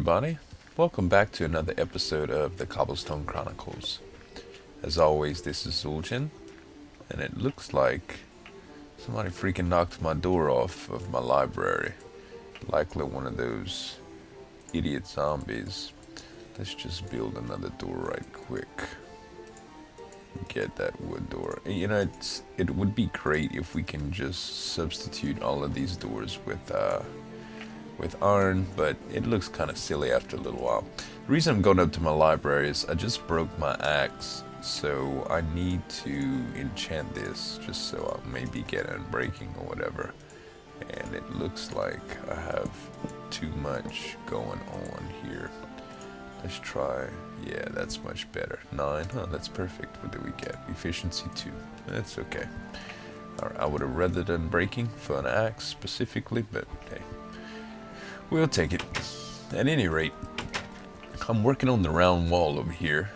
everybody. Welcome back to another episode of the Cobblestone Chronicles. As always, this is Zueljin, and it looks like somebody freaking knocked my door off of my library. Likely one of those idiot zombies. Let's just build another door right quick. Get that wood door. You know, it would be great if we can just substitute all of these doors with iron, but it looks kind of silly after a little while. The reason I'm going up to my library is I just broke my axe, so I need to enchant this just so I'll maybe get unbreaking or whatever. And it looks like I have too much going on here. Let's try, yeah, that's much better. 9, huh, that's perfect. What do we get? Efficiency 2, that's okay. Alright, I would have rather done breaking for an axe specifically, but hey. We'll take it. At any rate, I'm working on the round wall over here,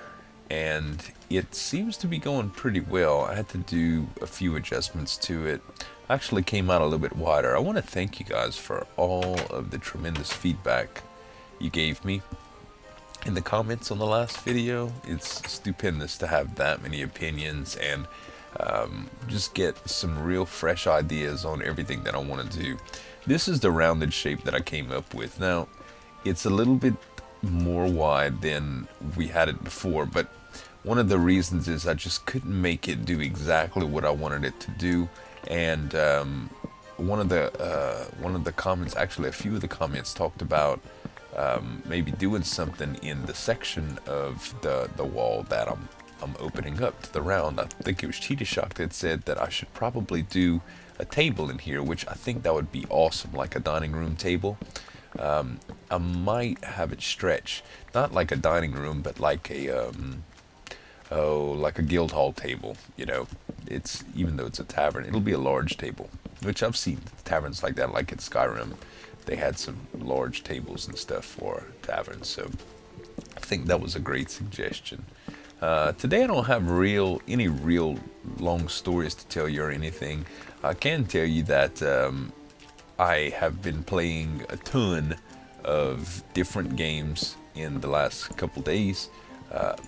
and it seems to be going pretty well. I had to do a few adjustments to it. Actually came out a little bit wider. I want to thank you guys for all of the tremendous feedback you gave me in the comments on the last video. It's stupendous to have that many opinions and just get some real fresh ideas on everything that I want to do. This is the rounded shape that I came up with. Now, it's a little bit more wide than we had it before, but one of the reasons is I just couldn't make it do exactly what I wanted it to do. And one of the comments, actually a few of the comments, talked about maybe doing something in the section of the wall that I'm opening up to the round. I think it was Cheetah Shock that said that I should probably do a table in here, which I think that would be awesome, like a dining room table. I might have it stretch, not like a dining room, but like a like a guild hall table. You know, it's, even though it's a tavern, it'll be a large table, which I've seen taverns like that, like at Skyrim. They had some large tables and stuff for taverns, so I think that was a great suggestion. Today I don't have any real long stories to tell you or anything. I can tell you that I have been playing a ton of different games in the last couple days.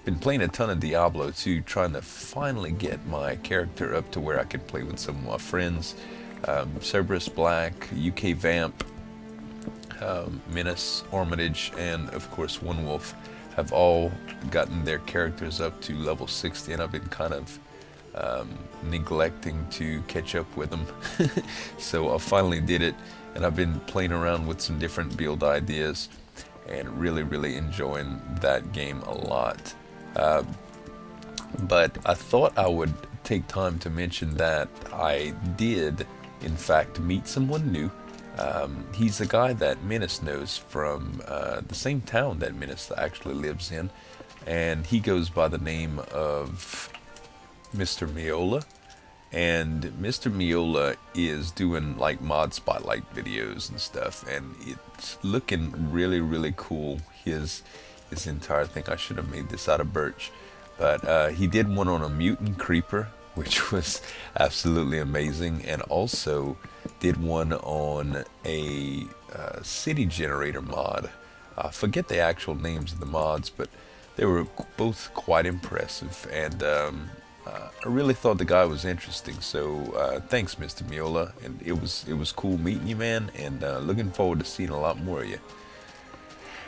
Been playing a ton of Diablo too, trying to finally get my character up to where I can play with some of my friends. Cerberus Black, UK Vamp, Menace, Armitage, and of course OneWolfe have all gotten their characters up to level 60, and I've been kind of neglecting to catch up with them. So I finally did it, and I've been playing around with some different build ideas and really enjoying that game a lot. But I thought I would take time to mention that I did in fact meet someone new. He's a guy that Menace knows from the same town that Menace actually lives in, and he goes by the name of MrMeola. And MrMeola is doing like mod spotlight videos and stuff, and it's looking really cool. His entire thing, I should have made this out of birch, but he did one on a mutant creeper, which was absolutely amazing, and also did one on a city generator mod. I forget the actual names of the mods, but they were both quite impressive, and I really thought the guy was interesting. So thanks, MrMeola, and it was cool meeting you, man, and looking forward to seeing a lot more of you.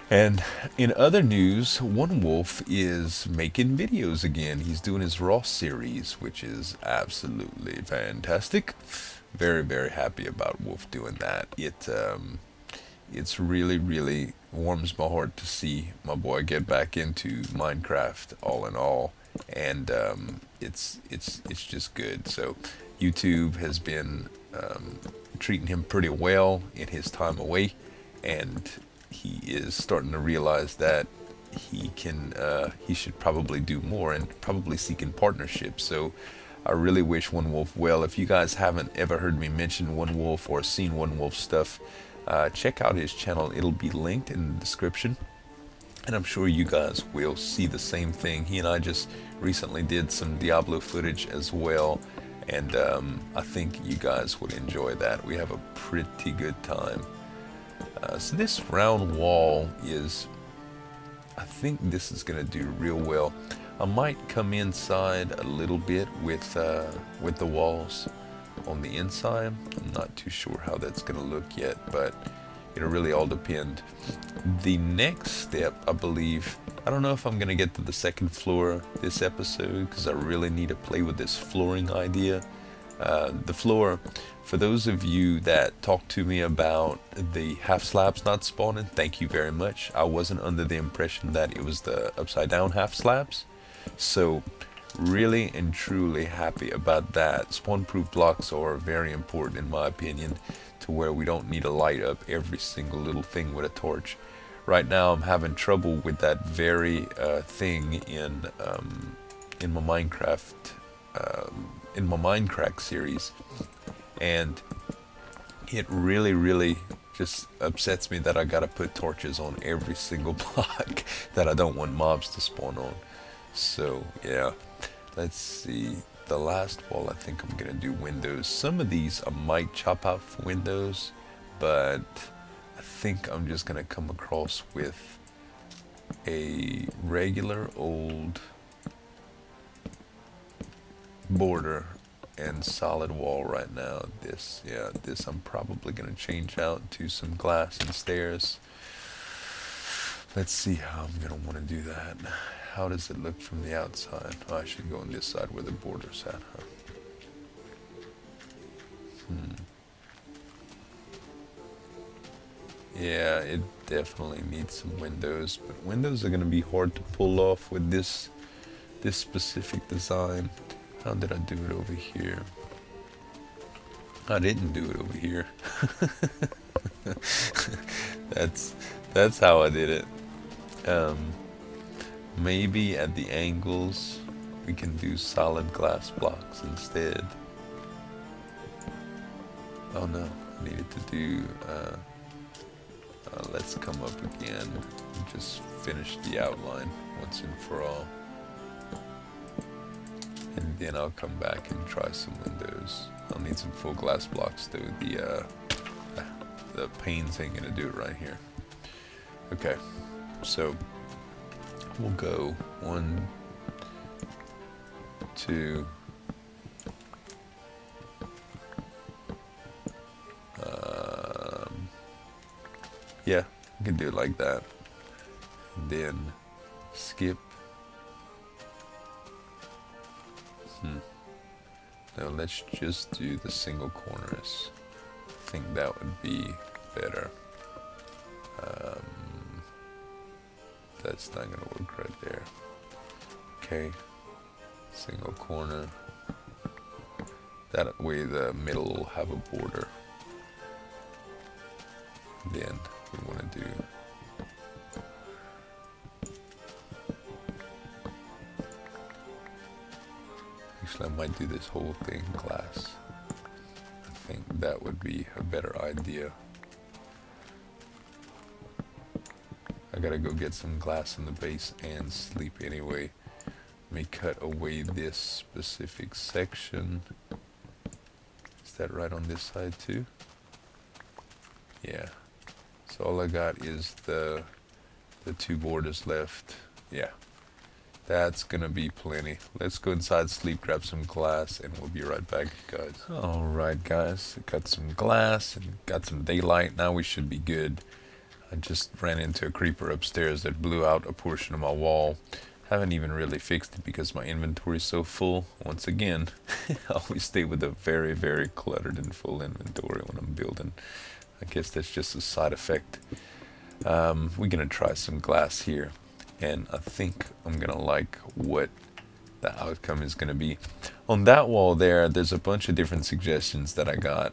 And in other news, OneWolfe is making videos again. He's doing his Raw series, which is absolutely fantastic. Very happy about Wolf doing that. It's really warms my heart to see my boy get back into Minecraft all in all, and it's just good. So YouTube has been treating him pretty well in his time away, and he is starting to realize that he should probably do more and probably seeking partnerships. So I really wish OneWolfe well. If you guys haven't ever heard me mention OneWolfe or seen OneWolfe stuff, check out his channel. It'll be linked in the description, and I'm sure you guys will see the same thing. He and I just recently did some Diablo footage as well, and I think you guys would enjoy that. We have a pretty good time. So this round wall is, I think this is gonna do real well. I might come inside a little bit with the walls on the inside. I'm not too sure how that's gonna look yet, but it'll really all depend. The next step, I believe, I don't know if I'm gonna get to the second floor this episode because I really need to play with this flooring idea. The floor, for those of you that talked to me about the half slabs not spawning, thank you very much. I wasn't under the impression that it was the upside down half slabs. So really and truly happy about that. Spawn proof blocks are very important in my opinion, to where we don't need to light up every single little thing with a torch. Right now I'm having trouble with that very thing in my Minecraft in my Minecraft series, and it really just upsets me that I gotta put torches on every single block that I don't want mobs to spawn on. So yeah, let's see. The last wall, I think I'm gonna do windows. Some of these I might chop out for windows, but I think I'm just gonna come across with a regular old border and solid wall right now. This I'm probably gonna change out to some glass and stairs. Let's see how I'm gonna want to do that. How does it look from the outside? Oh, I should go on this side where the border's at, huh? Yeah, it definitely needs some windows, but windows are gonna be hard to pull off with this specific design. How did I do it over here? I didn't do it over here. That's how I did it. Maybe at the angles we can do solid glass blocks instead. Oh no, I needed to do let's come up again and just finish the outline once and for all. And then I'll come back and try some windows. I'll need some full glass blocks though. The panes ain't gonna do it right here. Okay, so we'll go 1, 2. Yeah, we can do it like that. And then skip. No, let's just do the single corners. I think that would be better. That's not gonna work right there. Okay, single corner. That way the middle will have a border. Then we want to do actually, I might do this whole thing glass. I think that would be a better idea. I gotta go get some glass in the base and sleep anyway. Let me cut away this specific section. Is that right on this side too? Yeah. So all I got is the 2 borders left. Yeah. That's gonna be plenty. Let's go inside, sleep, grab some glass, and we'll be right back, guys. Alright, guys. Got some glass and got some daylight. Now we should be good. I just ran into a creeper upstairs that blew out a portion of my wall. Haven't even really fixed it because my inventory is so full. Once again, I always stay with a very cluttered and full inventory when I'm building. I guess that's just a side effect. We're gonna try some glass here, and I think I'm gonna like what the outcome is gonna be. On that wall there's a bunch of different suggestions that I got,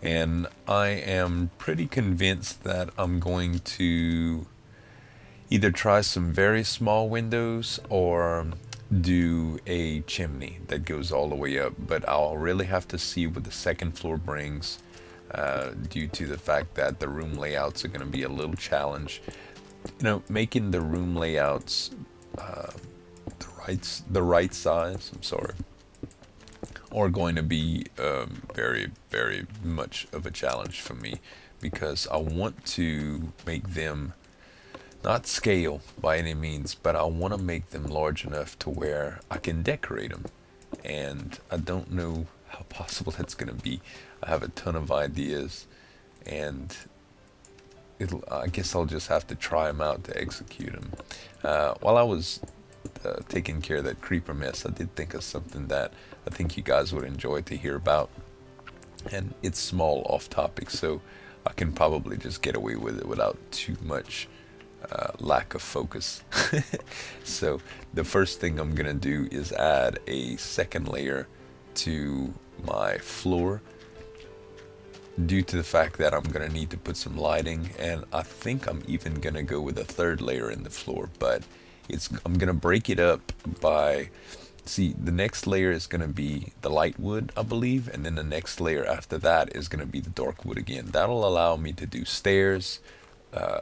and I am pretty convinced that I'm going to either try some very small windows or do a chimney that goes all the way up, but I'll really have to see what the second floor brings. Due to the fact that the room layouts are going to be a little challenge. You know, making the room layouts the right size, are going to be very much of a challenge for me. because I want to make them not scale by any means, but I want to make them large enough to where I can decorate them. And I don't know how possible that's going to be. I have a ton of ideas, and I guess I'll just have to try them out to execute them. While I was taking care of that creeper mess, I did think of something that I think you guys would enjoy to hear about. And it's small off topic, so I can probably just get away with it without too much lack of focus. So the first thing I'm gonna do is add a second layer to my floor, due to the fact that I'm gonna need to put some lighting, and I think I'm even gonna go with a third layer in the floor, but I'm gonna break it up by, see, the next layer is gonna be the light wood, I believe, and then the next layer after that is gonna be the dark wood again. That'll allow me to do stairs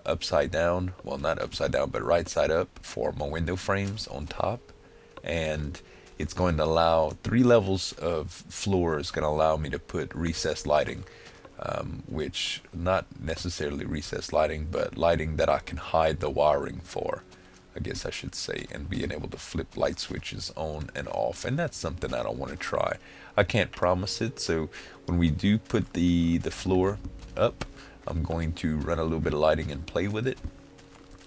upside down, well, not upside down, but right side up for my window frames on top. And it's going to allow 3 levels of floor is going to allow me to put recessed lighting, which not necessarily recessed lighting, but lighting that I can hide the wiring for, I guess I should say, and being able to flip light switches on and off. And that's something that I want to try. I can't promise it, so when we do put the floor up, I'm going to run a little bit of lighting and play with it,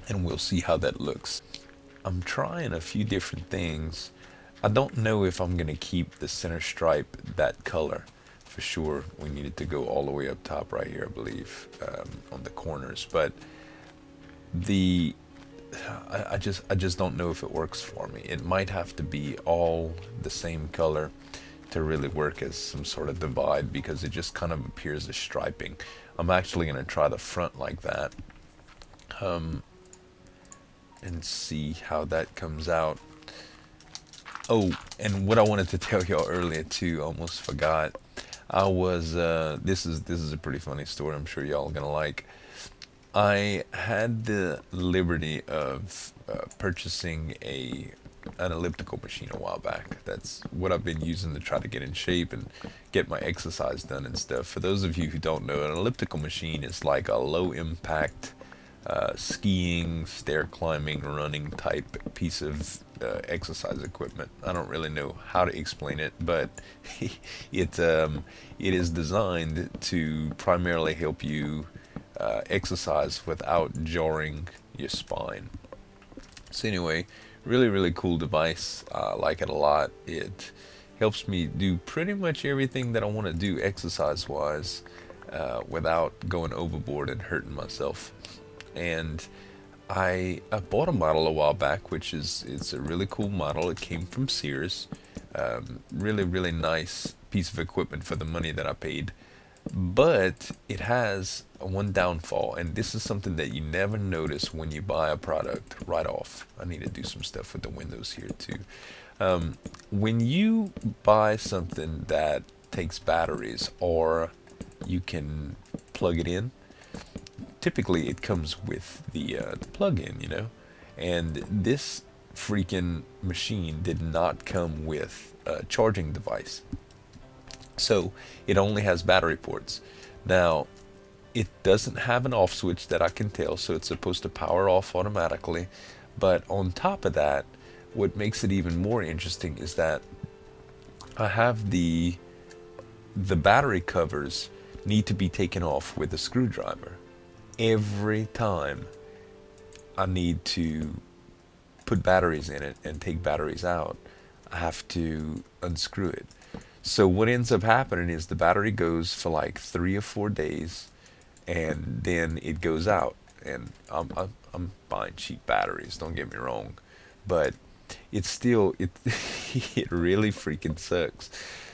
and we'll see how that looks. I'm trying a few different things. I don't know if I'm going to keep the center stripe that color. For sure, we need it to go all the way up top right here, I believe, on the corners. But I just don't know if it works for me. It might have to be all the same color to really work as some sort of divide, because it just kind of appears as striping. I'm actually going to try the front like that, and see how that comes out. Oh, and what I wanted to tell y'all earlier too, almost forgot. I was this is a pretty funny story, I'm sure y'all are gonna like. I had the liberty of purchasing an elliptical machine a while back. That's what I've been using to try to get in shape and get my exercise done and stuff. For those of you who don't know, an elliptical machine is like a low impact skiing, stair climbing, running type piece of exercise equipment. I don't really know how to explain it, but it is designed to primarily help you exercise without jarring your spine. So anyway, really cool device. I like it a lot. It helps me do pretty much everything that I want to do exercise wise, without going overboard and hurting myself. And I bought a model a while back, it's a really cool model. It came from Sears. Really nice piece of equipment for the money that I paid. But it has one downfall, and this is something that you never notice when you buy a product right off. I need to do some stuff with the windows here too. When you buy something that takes batteries, or you can plug it in, typically it comes with the plug-in, you know, and this freaking machine did not come with a charging device. So it only has battery ports. Now, it doesn't have an off switch that I can tell, so it's supposed to power off automatically. But on top of that, what makes it even more interesting is that I have the battery covers need to be taken off with a screwdriver. Every time I need to put batteries in it and take batteries out, I have to unscrew it. So what ends up happening is the battery goes for like 3 or 4 days, and then it goes out. And I'm buying cheap batteries, don't get me wrong, but it's still it really freaking sucks.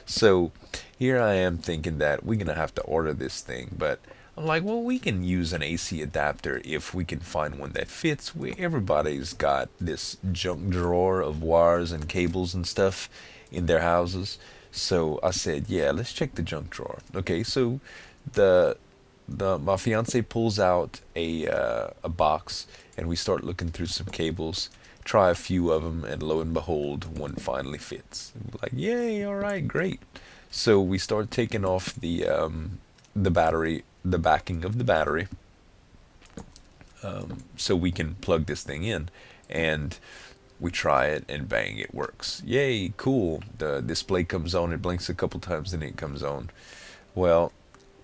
So here I am thinking that we're gonna have to order this thing, but I'm like, well, we can use an AC adapter if we can find one that fits. Everybody's got this junk drawer of wires and cables and stuff in their houses. So I said, yeah, let's check the junk drawer. Okay, so my fiance pulls out a box, and we start looking through some cables, try a few of them, and lo and behold, one finally fits. We're like, yay, all right, great. So we start taking off the battery the backing of the battery, so we can plug this thing in. And we try it, and bang, it works. Yay, cool. The display comes on, it blinks a couple times, then it comes on. Well,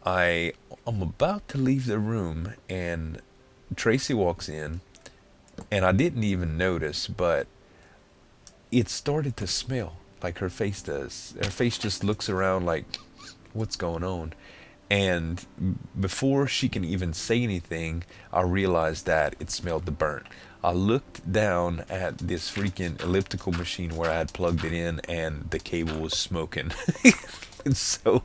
I'm about to leave the room, and Tracy walks in, and I didn't even notice, but it started to smell like her face does. Her face just looks around like, what's going on? And before she can even say anything, I realized that it smelled the burnt. I looked down at this freaking elliptical machine where I had plugged it in, and the cable was smoking. And so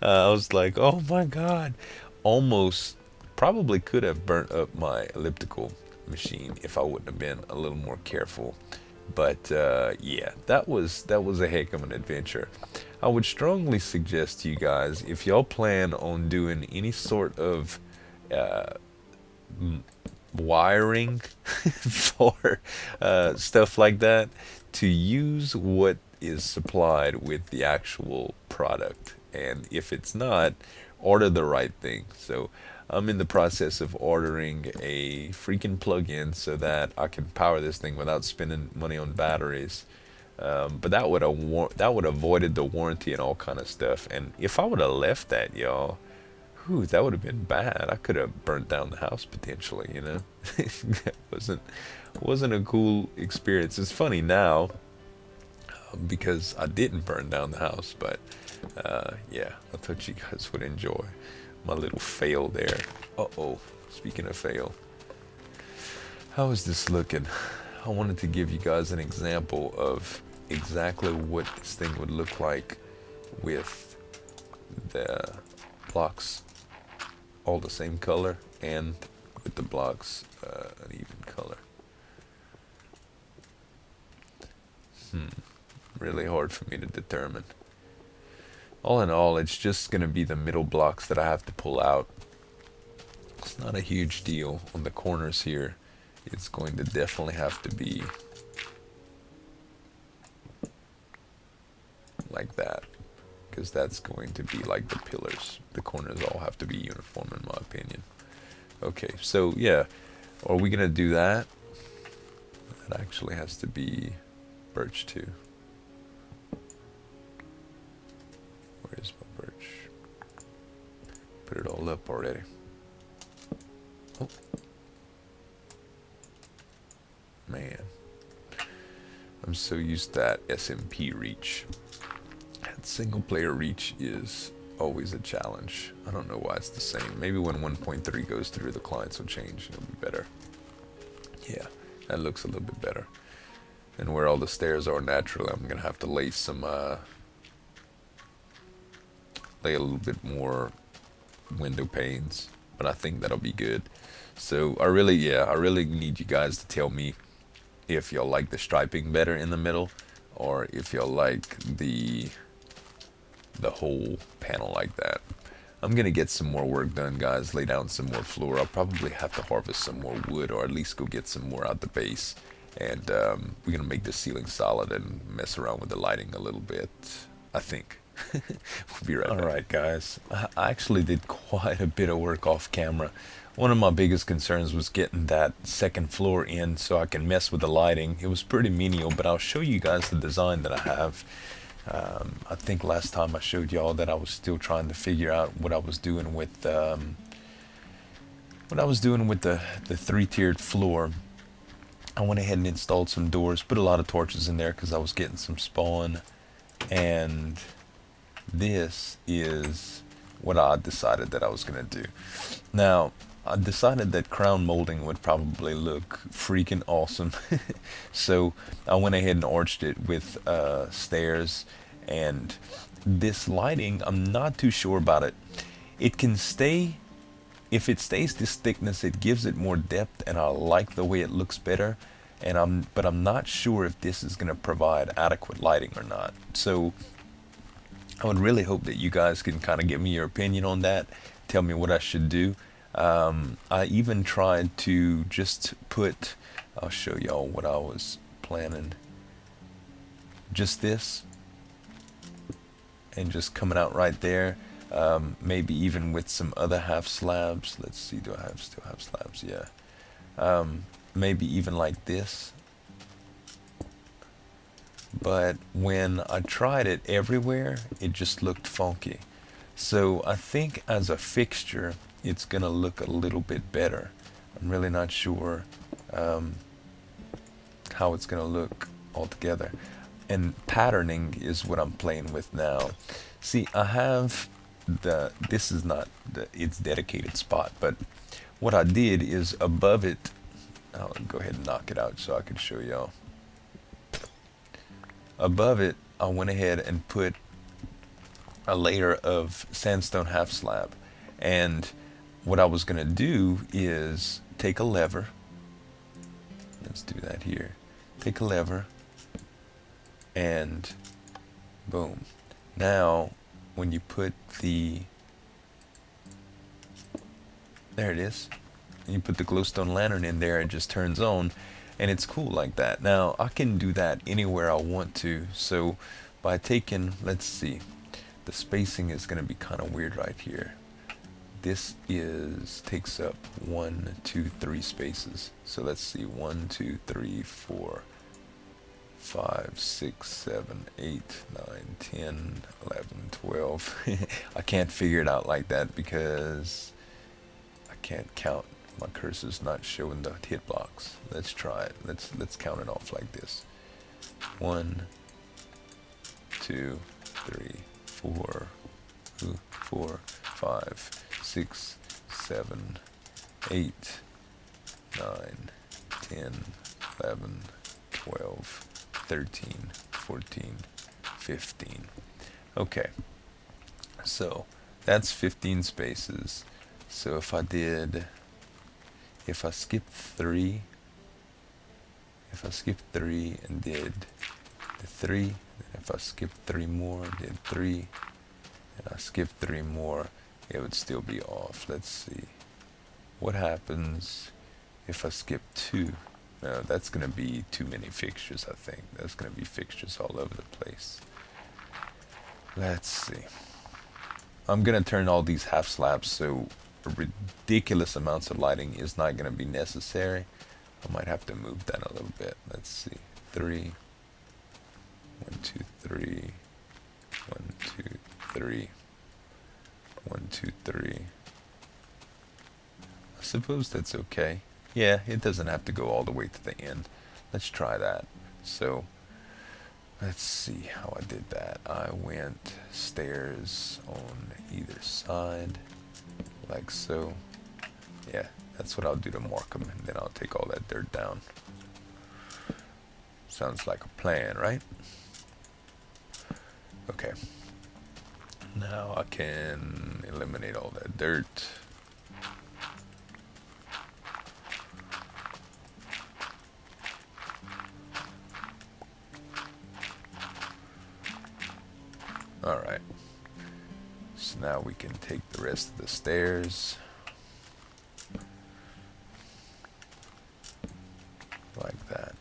I was like, oh my God. Almost probably could have burnt up my elliptical machine if I wouldn't have been a little more careful. But yeah, that was a heck of an adventure. I would strongly suggest to you guys, if y'all plan on doing any sort of wiring for stuff like that, to use what is supplied with the actual product. And if it's not, order the right thing. So I'm in the process of ordering a freaking plug-in so that I can power this thing without spending money on batteries. But that would have avoided the warranty and all kind of stuff. And if I would have left that, y'all, whew, that would have been bad. I could have burnt down the house potentially, you know. That wasn't a cool experience. It's funny now because I didn't burn down the house, but yeah, I thought you guys would enjoy my little fail there. Uh-oh, speaking of fail, how is this looking? I wanted to give you guys an example of exactly what this thing would look like with the blocks all the same color and with the blocks an even color. Really hard for me to determine. All in all, it's just going to be the middle blocks that I have to pull out. It's not a huge deal. On the corners here, it's going to definitely have to be like that, because that's going to be like the pillars. The corners all have to be uniform in my opinion. Okay, so yeah, are we going to do that? That actually has to be birch too. Where's my birch? Put it all up already. Oh. Man. I'm so used to that SMP reach. That single player reach is always a challenge. I don't know why it's the same. Maybe when 1.3 goes through, the clients will change and it'll be better. Yeah, that looks a little bit better. And where all the stairs are naturally, I'm gonna have to lay some lay a little bit more window panes, but I think that'll be good. So I really need you guys to tell me if y'all like the striping better in the middle, or if y'all like the whole panel like that. I'm gonna get some more work done, guys. Lay down some more floor. I'll probably have to harvest some more wood, or at least go get some more out the base. And we're gonna make the ceiling solid and mess around with the lighting a little bit, I think. We'll be right back. Alright guys, I actually did quite a bit of work off camera. One of my biggest concerns was getting that second floor in so I can mess with the lighting. It was pretty menial, but I'll show you guys the design that I have. I think last time I showed y'all that I was still trying to figure out what I was doing with the three-tiered floor. I went ahead and installed some doors, put a lot of torches in there because I was getting some spawn, and this is what I decided that I was going to do. Now, I decided that crown molding would probably look freaking awesome. So I went ahead and arched it with stairs, and this lighting, I'm not too sure about it. It can stay, if it stays this thickness, it gives it more depth, and I like the way it looks better. But I'm not sure if this is going to provide adequate lighting or not. So I would really hope that you guys can kind of give me your opinion on that. Tell me what I should do. I even tried to just put, I'll show y'all what I was planning. Just this, and just coming out right there. Maybe even with some other half slabs. Let's see, do I still have slabs? Yeah. Maybe even like this. But when I tried it everywhere, it just looked funky. So I think as a fixture, it's gonna look a little bit better. I'm really not sure how it's gonna look altogether. And patterning is what I'm playing with now. See, I have this is not its dedicated spot, but what I did is above it, I'll go ahead and knock it out so I can show y'all. Above it, I went ahead and put a layer of sandstone half slab. And what I was gonna do is take a lever. Let's do that here. Take a lever and boom. Now, when you put there it is. You put the glowstone lantern in there, it just turns on, and it's cool like that. Now, I can do that anywhere I want to. So by taking, let's see, the spacing is going to be kind of weird right here. This takes up 1, 2, 3 spaces. So let's see, 1, 2, 3, 4, 5, 6, 7, 8, 9, 10, 11, 12. I can't figure it out like that because I can't count. My cursor's not showing the hit blocks. Let's try it. Let's count it off like this. 1, 2, 3, 4, 4, 5, 6, 7, 8, 9, 10, 11, 12, 13, 14, 15. Okay, so that's 15 spaces. So if I skipped 3, and did the 3, if I skipped 3 more, did 3, and I skipped 3 more, it would still be off. Let's see. What happens if I skip 2? No, that's going to be too many fixtures, I think. That's going to be fixtures all over the place. Let's see. I'm going to turn all these half slabs so ridiculous amounts of lighting is not going to be necessary. I might have to move that a little bit. Let's see. 3. 1, 2, 3. 1, 2, 3. 1, 2, 3. I suppose that's okay. Yeah, it doesn't have to go all the way to the end. Let's try that. So, let's see how I did that. I went stairs on either side, like so. Yeah, that's what I'll do to mark them, and then I'll take all that dirt down. Sounds like a plan, right? Okay. Now I can eliminate all that dirt. Alright, so now we can take the rest of the stairs like that,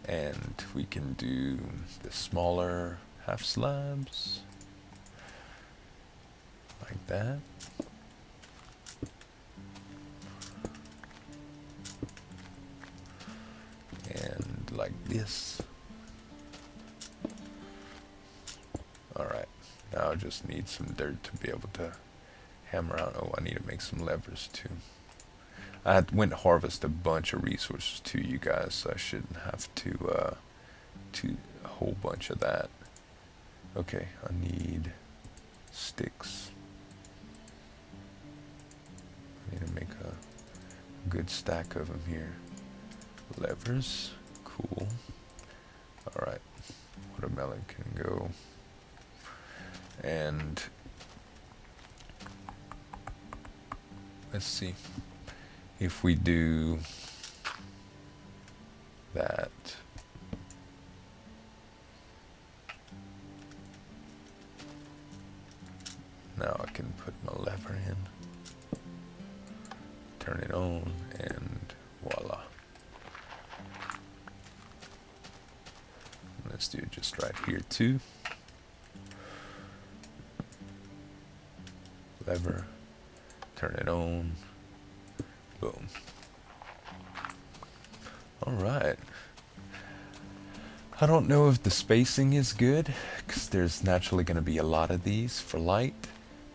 and we can do the smaller half slabs like that. And like this. Alright, now I just need some dirt to be able to hammer out. Oh, I need to make some levers too. I went to harvest a bunch of resources too, you guys, so I shouldn't have to a whole bunch of that. Okay, I need sticks. I need to make a good stack of them here. Levers, cool. Alright, watermelon can go. And let's see if we do that. Now I can put my lever in, turn it on, and voila. Let's do it just right here too. Lever. Turn it on. Boom. Alright. I don't know if the spacing is good, because there's naturally going to be a lot of these for light,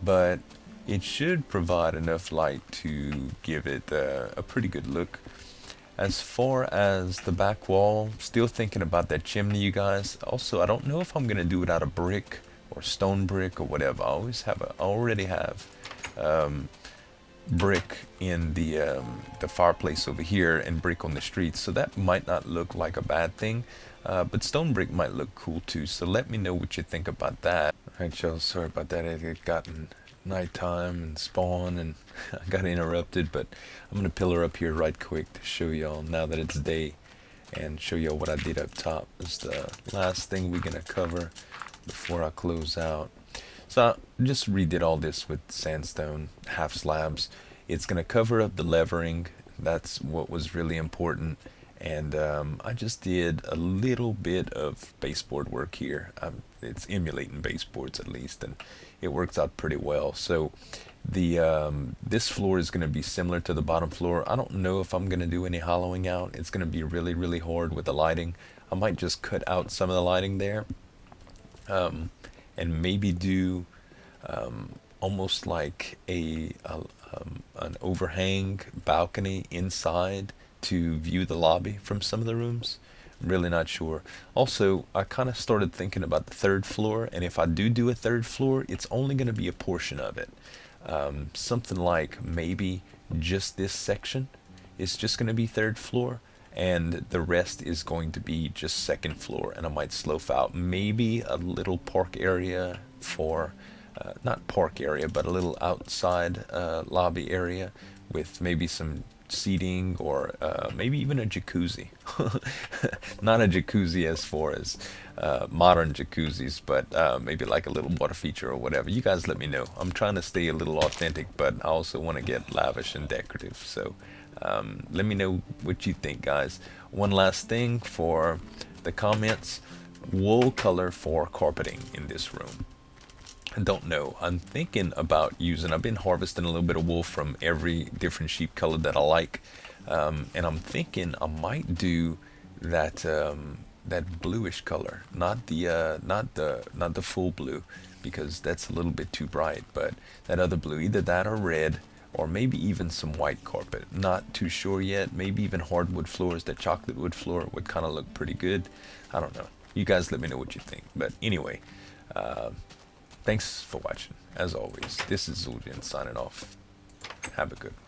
but it should provide enough light to give it a pretty good look. As far as the back wall, still thinking about that chimney, you guys. Also, I don't know if I'm going to do it out of brick or stone brick or whatever. I already have brick in the fireplace over here and brick on the streets, so that might not look like a bad thing, but stone brick might look cool too. So let me know what you think about that. Alright y'all, sorry about that. It had gotten nighttime and spawn and I got interrupted, but I'm gonna pillar up here right quick to show y'all now that it's day and show y'all what I did up top. Is the last thing we're gonna cover before I close out. So I just redid all this with sandstone half slabs. It's going to cover up the levering. That's what was really important. And I just did a little bit of baseboard work here. It's emulating baseboards at least, and it works out pretty well. So the this floor is going to be similar to the bottom floor. I don't know if I'm going to do any hollowing out. It's going to be really, really hard with the lighting. I might just cut out some of the lighting there. And maybe do almost like an overhang balcony inside to view the lobby from some of the rooms. I'm really not sure. Also, I kind of started thinking about the third floor, and if I do a third floor, it's only going to be a portion of it. Something like maybe just this section is just going to be third floor, and the rest is going to be just second floor, and I might slope out maybe a little park area for not park area, but a little outside lobby area with maybe some seating or maybe even a jacuzzi. Not a jacuzzi as far as modern jacuzzis, but maybe like a little water feature or whatever. You guys let me know. I'm trying to stay a little authentic, but I also want to get lavish and decorative. So let me know what you think, guys. One last thing for the comments: wool color for carpeting in this room. I don't know. I'm thinking about using, I've been harvesting a little bit of wool from every different sheep color that I like, and I'm thinking I might do that that bluish color, not the full blue, because that's a little bit too bright, but that other blue, either that or red, or maybe even some white carpet. Not too sure yet. Maybe even hardwood floors. That chocolate wood floor would kind of look pretty good. I don't know. You guys let me know what you think. But anyway, thanks for watching. As always, this is Zueljin signing off. Have a good one.